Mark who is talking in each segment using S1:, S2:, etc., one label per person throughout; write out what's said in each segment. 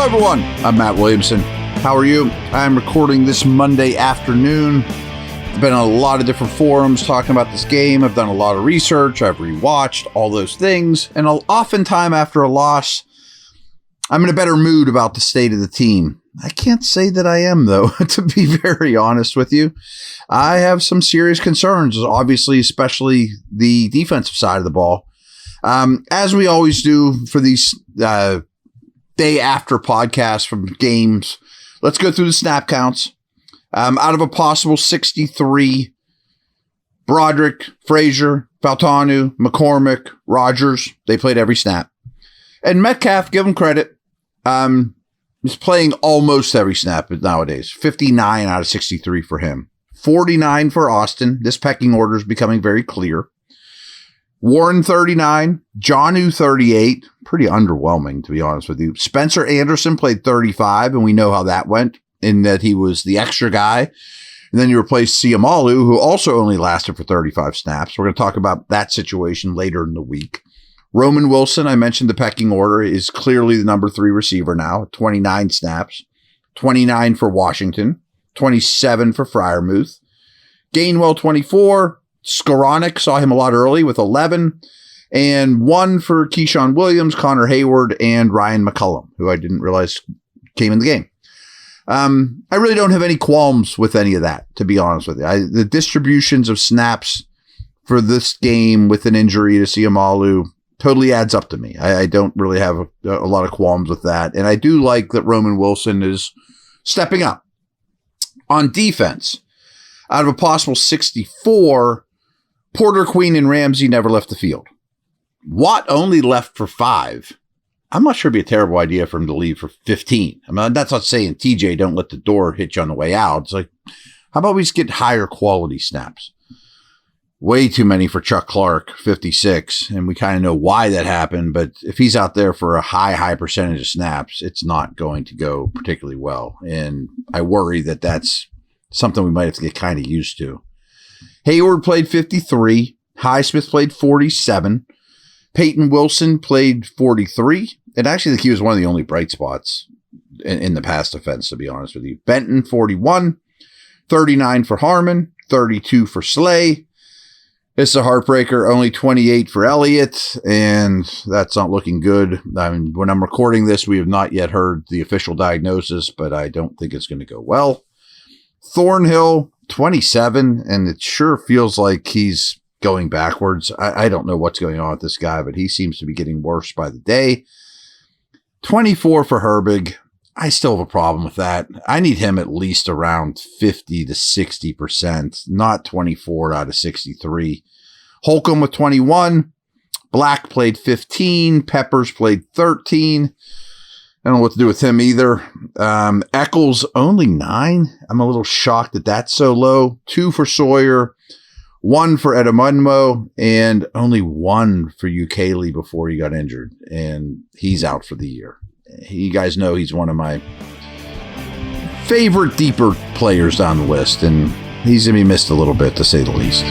S1: Hello, everyone. I'm Matt Williamson. How are you? I'm recording this Monday afternoon. I've been on a lot of different forums talking about this game. I've done a lot of research. I've rewatched all those things. And oftentimes after a loss, I'm in a better mood about the state of the team. I can't say that I am, though, to be very honest with you. I have some serious concerns, obviously, especially the defensive side of the ball. As we always do for these day after podcasts from games, let's go through the snap counts. Out of a possible 63, Broderick, Frazier, Faltanu, McCormick, Rogers, they played every snap. And Metcalf, give him credit, is playing almost every snap nowadays. 59 out of 63 for him. 49 for Austin. This pecking order is becoming very clear. Warren, 39. Jonnu, 38. Pretty underwhelming, to be honest with you. Spencer Anderson played 35, and we know how that went, in that he was the extra guy. And then you replaced Siamalu, who also only lasted for 35 snaps. We're going to talk about that situation later in the week. Ramon Wilson, I mentioned the pecking order, is clearly the number 3 receiver now, 29 snaps, 29 for Washington, 27 for Freiermuth. Gainwell, 24. Skoranek, saw him a lot early with 11. And 1 for Keyshawn Williams, Connor Hayward, and Ryan McCullum, who I didn't realize came in the game. I really don't have any qualms with any of that, to be honest with you. The distributions of snaps for this game with an injury to Siamalu totally adds up to me. I don't really have a lot of qualms with that. And I do like that Ramon Wilson is stepping up. On defense, out of a possible 64, Porter, Queen, and Ramsey never left the field. Watt only left for 5. I'm not sure it'd be a terrible idea for him to leave for 15. I mean, that's not saying TJ don't let the door hit you on the way out. It's like, how about we just get higher quality snaps? Way too many for Chuck Clark, 56. And we kind of know why that happened. But if he's out there for a high percentage of snaps, it's not going to go particularly well. And I worry that that's something we might have to get kind of used to. Hayward played 53. Highsmith played 47. Peyton Wilson played 43. And actually, I think he was one of the only bright spots in the pass defense, to be honest with you. Benton, 41. 39 for Harmon. 32 for Slay. It's a heartbreaker. Only 28 for Elliott. And that's not looking good. I mean, when I'm recording this, we have not yet heard the official diagnosis, but I don't think it's going to go well. Thornhill, 27. And it sure feels like he's going backwards. I don't know what's going on with this guy, but he seems to be getting worse by the day. 24 for Herbig. I still have a problem with that. I need him at least around 50 to 60%, not 24 out of 63. Holcomb with 21. Black played 15. Peppers played 13. I don't know what to do with him either. Eccles only 9. I'm a little shocked that that's so low. 2 for Sawyer. 1 for Edamunmo, and only 1 for Ukele before he got injured, and he's out for the year. You guys know he's one of my favorite deeper players down the list, and he's going to be missed a little bit, to say the least.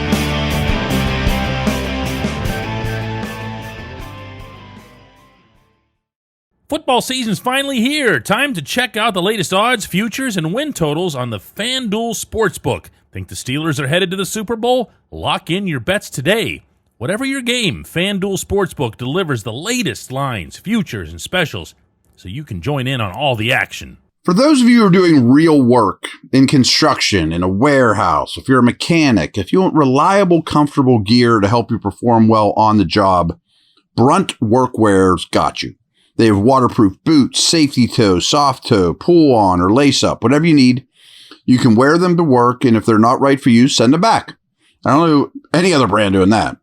S2: Football season's finally here. Time to check out the latest odds, futures, and win totals on the FanDuel Sportsbook. Think the Steelers are headed to the Super Bowl? Lock in your bets today. Whatever your game, FanDuel Sportsbook delivers the latest lines, futures, and specials, so you can join in on all the action.
S1: For those of you who are doing real work in construction, in a warehouse, if you're a mechanic, if you want reliable, comfortable gear to help you perform well on the job, Brunt Workwear's got you. They have waterproof boots, safety toe, soft toe, pull on, or lace up, whatever you need. You can wear them to work, and if they're not right for you, send them back. I don't know any other brand doing that.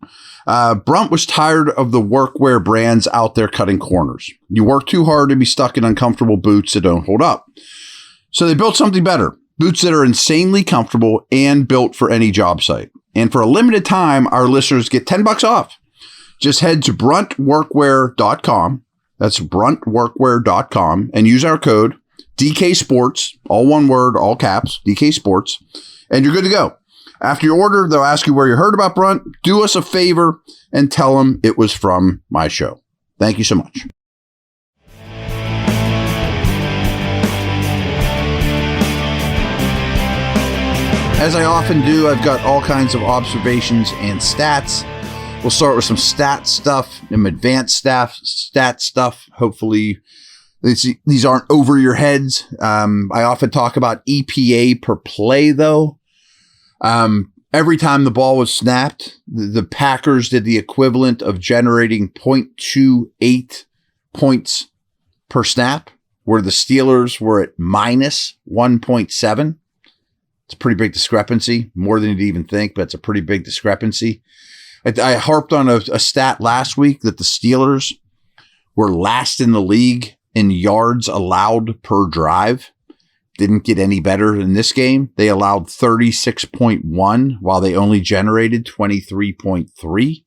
S1: Brunt was tired of the workwear brands out there cutting corners. You work too hard to be stuck in uncomfortable boots that don't hold up. So they built something better. Boots that are insanely comfortable and built for any job site. And for a limited time, our listeners get $10 off. Just head to bruntworkwear.com. That's bruntworkwear.com and use our code DK Sports, all one word, all caps, DK Sports, and you're good to go. After your order, they'll ask you where you heard about Brunt. Do us a favor and tell them it was from my show. Thank you so much. As I often do, I've got all kinds of observations and stats. We'll start with some stat stuff, some advanced stat stuff. Hopefully, these aren't over your heads. I often talk about EPA per play, though. Every time the ball was snapped, the Packers did the equivalent of generating 0.28 points per snap, where the Steelers were at minus 1.7. It's a pretty big discrepancy, more than you'd even think, but it's a pretty big discrepancy. I harped on a stat last week that the Steelers were last in the league in yards allowed per drive. Didn't get any better in this game. They allowed 36.1 while they only generated 23.3.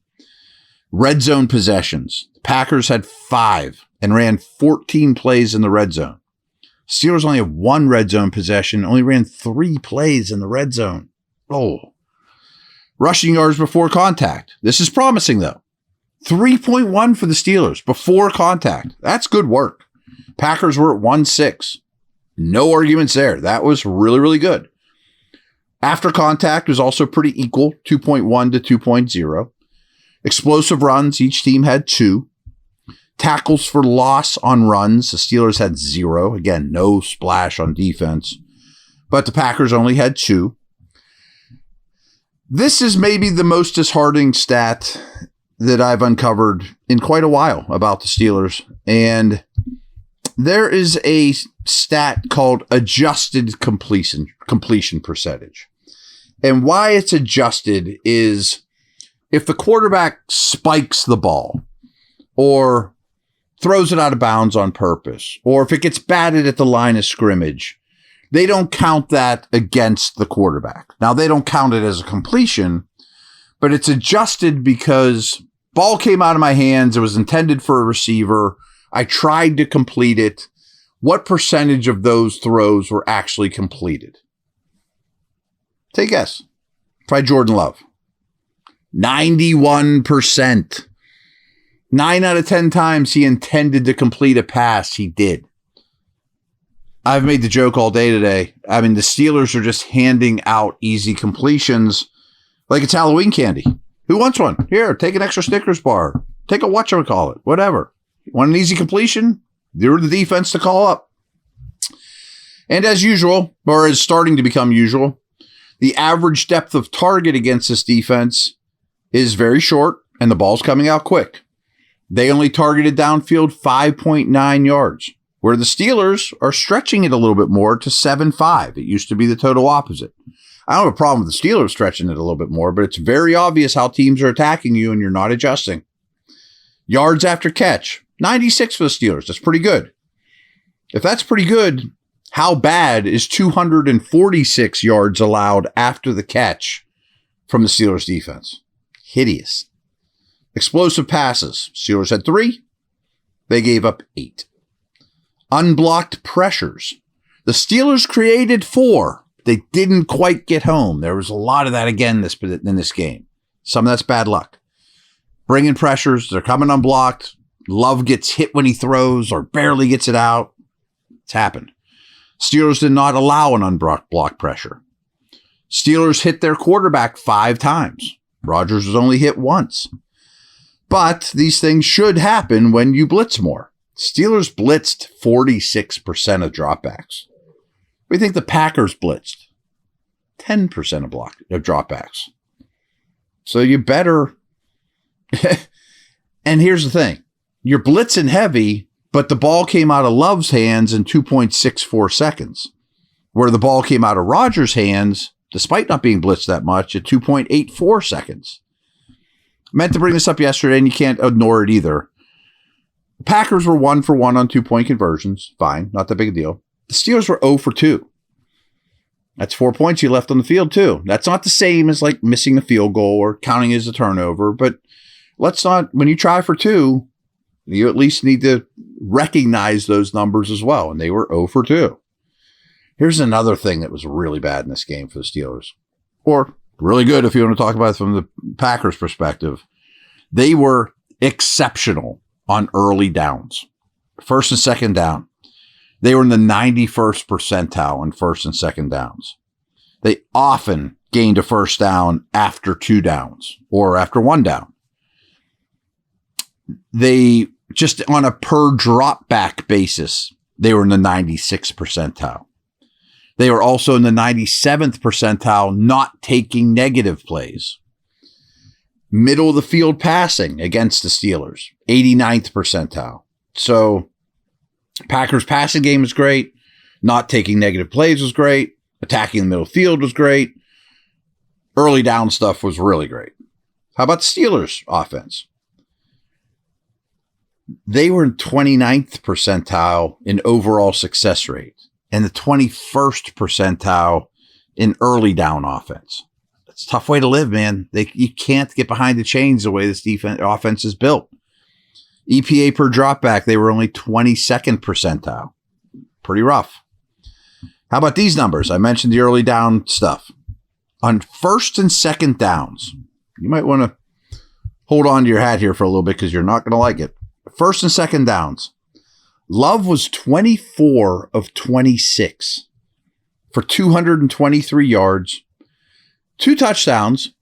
S1: Red zone possessions. The Packers had 5 and ran 14 plays in the red zone. Steelers only have 1 red zone possession, only ran 3 plays in the red zone. Oh. Rushing yards before contact. This is promising, though. 3.1 for the Steelers before contact. That's good work. Packers were at 1.6. No arguments there. That was really, really good. After contact was also pretty equal, 2.1 to 2.0. Explosive runs, each team had 2. Tackles for loss on runs, the Steelers had 0. Again, no splash on defense. But the Packers only had 2. This is maybe the most disheartening stat that I've uncovered in quite a while about the Steelers. And there is a stat called adjusted completion percentage. And why it's adjusted is if the quarterback spikes the ball or throws it out of bounds on purpose, or if it gets batted at the line of scrimmage, they don't count that against the quarterback. Now, they don't count it as a completion, but it's adjusted because ball came out of my hands. It was intended for a receiver. I tried to complete it. What percentage of those throws were actually completed? Take a guess. Try Jordan Love. 91%. 9 out of 10 times he intended to complete a pass, he did. I've made the joke all day today. I mean, the Steelers are just handing out easy completions like it's Halloween candy. Who wants one? Here, take an extra Snickers bar. Take a whatchamacallit, whatever. Want an easy completion? You're the defense to call up. And as usual, or as starting to become usual, the average depth of target against this defense is very short, and the ball's coming out quick. They only targeted downfield 5.9 yards, where the Steelers are stretching it a little bit more to 7.5. It used to be the total opposite. I don't have a problem with the Steelers stretching it a little bit more, but it's very obvious how teams are attacking you and you're not adjusting. Yards after catch, 96 for the Steelers. That's pretty good. If that's pretty good, how bad is 246 yards allowed after the catch from the Steelers defense? Hideous. Explosive passes. Steelers had 3. They gave up 8. Unblocked pressures. The Steelers created 4. They didn't quite get home. There was a lot of that again in this game. Some of that's bad luck. Bringing pressures. They're coming unblocked. Love gets hit when he throws or barely gets it out. It's happened. Steelers did not allow an unblocked pressure. Steelers hit their quarterback 5 times. Rodgers was only hit once. But these things should happen when you blitz more. Steelers blitzed 46% of dropbacks. We think the Packers blitzed 10% of dropbacks. So you better. And here's the thing. You're blitzing heavy, but the ball came out of Love's hands in 2.64 seconds, where the ball came out of Rodgers' hands, despite not being blitzed that much, at 2.84 seconds. Meant to bring this up yesterday, and you can't ignore it either. The Packers were 1 for 1 on 2-point conversions. Fine, not that big a deal. The Steelers were 0 for 2. That's 4 points you left on the field, too. That's not the same as like missing a field goal or counting as a turnover, but let's not, when you try for 2, you at least need to recognize those numbers as well, and they were 0 for 2. Here's another thing that was really bad in this game for the Steelers, or really good if you want to talk about it from the Packers' perspective. They were exceptional on early downs, first and second down. They were in the 91st percentile on first and second downs. They often gained a first down after 2 downs or after 1 down. They just on a per drop back basis, they were in the 96th percentile. They were also in the 97th percentile, not taking negative plays. Middle of the field passing against the Steelers, 89th percentile. So Packers passing game was great. Not taking negative plays was great. Attacking the middle field was great. Early down stuff was really great. How about the Steelers offense? They were in 29th percentile in overall success rate and the 21st percentile in early down offense. It's a tough way to live, man. You can't get behind the chains the way this offense is built. EPA per dropback, they were only 22nd percentile. Pretty rough. How about these numbers? I mentioned the early down stuff. On first and second downs, you might want to hold on to your hat here for a little bit because you're not going to like it. First and second downs. Love was 24 of 26 for 223 yards, 2 touchdowns,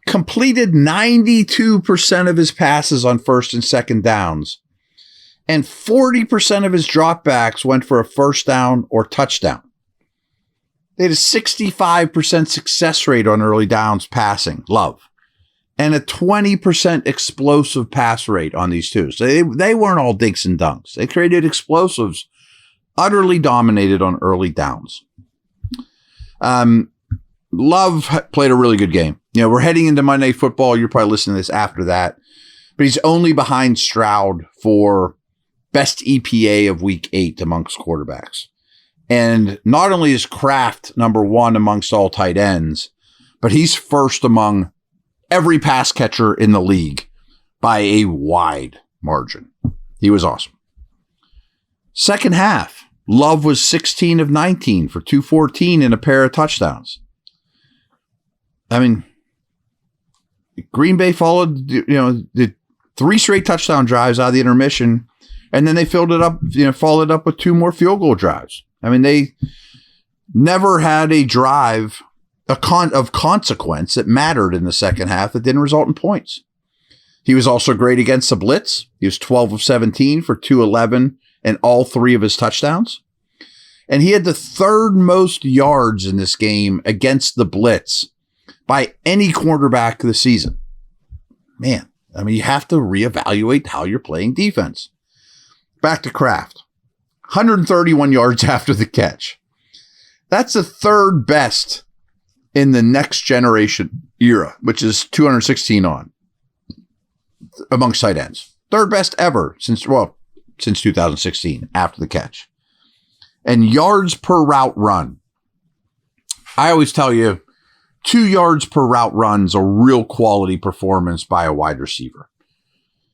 S1: completed 92% of his passes on first and second downs, and 40% of his dropbacks went for a first down or touchdown. They had a 65% success rate on early downs passing, Love, and a 20% explosive pass rate on these two. So they weren't all dinks and dunks. They created explosives, utterly dominated on early downs. Love played a really good game. You know, we're heading into Monday Football. You're probably listening to this after that. But he's only behind Stroud for best EPA of week 8 amongst quarterbacks. And not only is Kraft number 1 amongst all tight ends, but he's first among every pass catcher in the league by a wide margin. He was awesome. Second half, Love was 16 of 19 for 214 and a pair of touchdowns. I mean, Green Bay followed, the 3 straight touchdown drives out of the intermission, and then they followed it up with 2 more field goal drives. I mean, they never had a drive of consequence that mattered in the second half that didn't result in points. He was also great against the blitz. He was 12 of 17 for 211 and all 3 of his touchdowns. And he had the 3rd most yards in this game against the blitz by any quarterback this season. Man, I mean, you have to reevaluate how you're playing defense. Back to Kraft. 131 yards after the catch. That's the 3rd best in the next generation era, which is 216 on amongst tight ends. 3rd best ever since 2016 after the catch. And yards per route run. I always tell you, 2 yards per route run is a real quality performance by a wide receiver.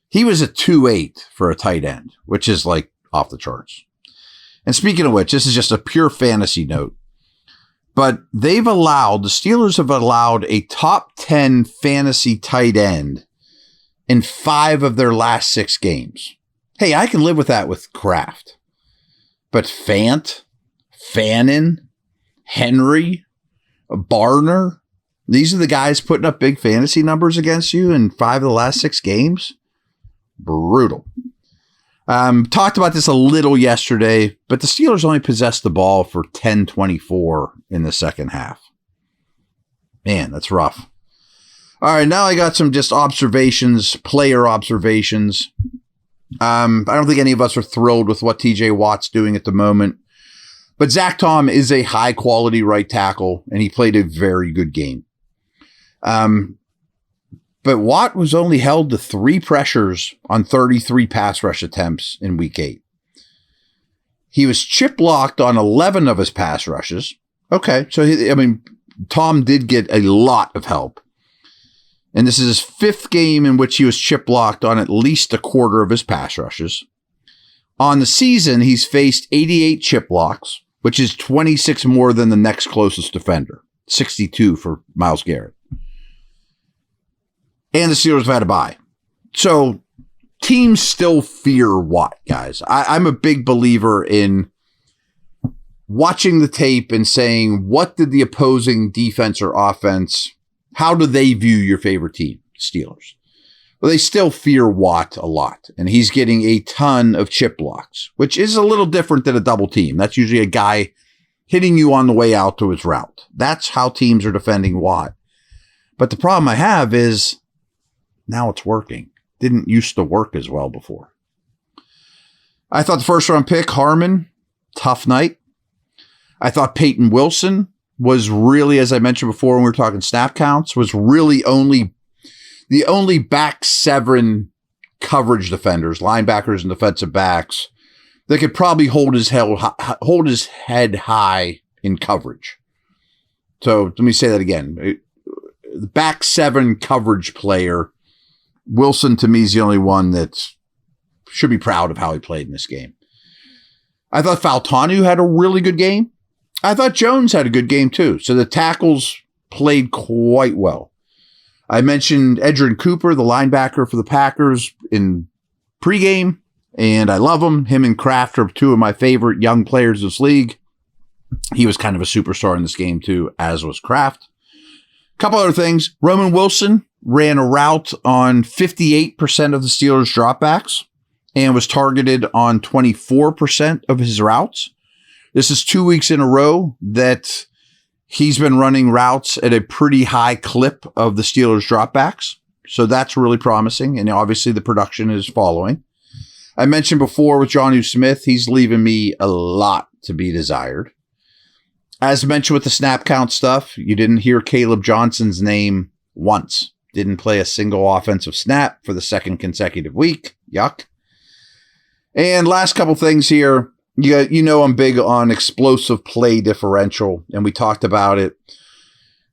S1: He was a 2.8 for a tight end, which is like off the charts. And speaking of which, this is just a pure fantasy note, but the Steelers have allowed a top 10 fantasy tight end in 5 of their last 6 games. Hey, I can live with that with Kraft. But Fant, Fannin, Henry, Barner, these are the guys putting up big fantasy numbers against you in 5 of the last 6 games. Brutal. Talked about this a little yesterday, but the Steelers only possessed the ball for 10-24 in the second half. Man, that's rough. All right, now I got some just observations, player observations. I don't think any of us are thrilled with what TJ Watt's doing at the moment, but Zach Tom is a high-quality right tackle, and he played a very good game. But Watt was only held to 3 pressures on 33 pass rush attempts in week 8. He was chip blocked on 11 of his pass rushes. Okay, so Tom did get a lot of help. And this is his 5th game in which he was chip blocked on at least a quarter of his pass rushes. On the season, he's faced 88 chip blocks, which is 26 more than the next closest defender, 62 for Myles Garrett. And the Steelers have had a bye. So teams still fear Watt, guys. I'm a big believer in watching the tape and saying, what did the opposing defense or offense, how do they view your favorite team, Steelers? Well, they still fear Watt a lot, and he's getting a ton of chip blocks, which is a little different than a double team. That's usually a guy hitting you on the way out to his route. That's how teams are defending Watt. But the problem I have is now it's working. Didn't used to work as well before. I thought the first round pick, Harmon, tough night. I thought Peyton Wilson was really, as I mentioned before when we were talking snap counts, was really the only back seven coverage defenders, linebackers and defensive backs, that could probably hold his head high in coverage. So let me say that again. The back seven coverage player, Wilson to me is the only one that should be proud of how he played in this game. I thought Fautanu had a really good game. I thought Jones had a good game too. So the tackles played quite well. I mentioned Edgerrin Cooper, the linebacker for the Packers, in pregame, and I love him. Him and Kraft are two of my favorite young players in this league. He was kind of a superstar in this game too, as was Kraft. A couple other things. Ramon Wilson ran a route on 58% of the Steelers' dropbacks and was targeted on 24% of his routes. This is 2 weeks in a row that he's been running routes at a pretty high clip of the Steelers' dropbacks. So that's really promising. And obviously the production is following. I mentioned before with Jonnu Smith, he's leaving me a lot to be desired. As mentioned with the snap count stuff, you didn't hear Caleb Johnson's name once. Didn't play a single offensive snap for the second consecutive week. Yuck. And last couple things here. You know I'm big on explosive play differential, and we talked about it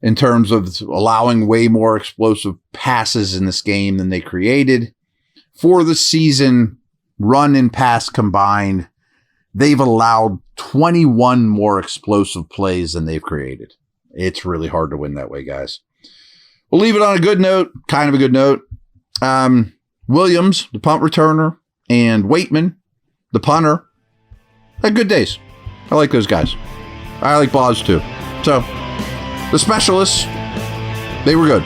S1: in terms of allowing way more explosive passes in this game than they created. For the season, run and pass combined, they've allowed 21 more explosive plays than they've created. It's really hard to win that way, guys. We'll leave it on a good note, kind of a good note. Williams, the punt returner, and Waitman, the punter, had good days. I like those guys. I like Boz too. So, the specialists, they were good.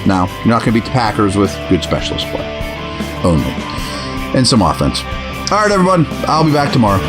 S1: Now, you're not going to beat the Packers with good specialist play only. And some offense. All right, everyone. I'll be back tomorrow.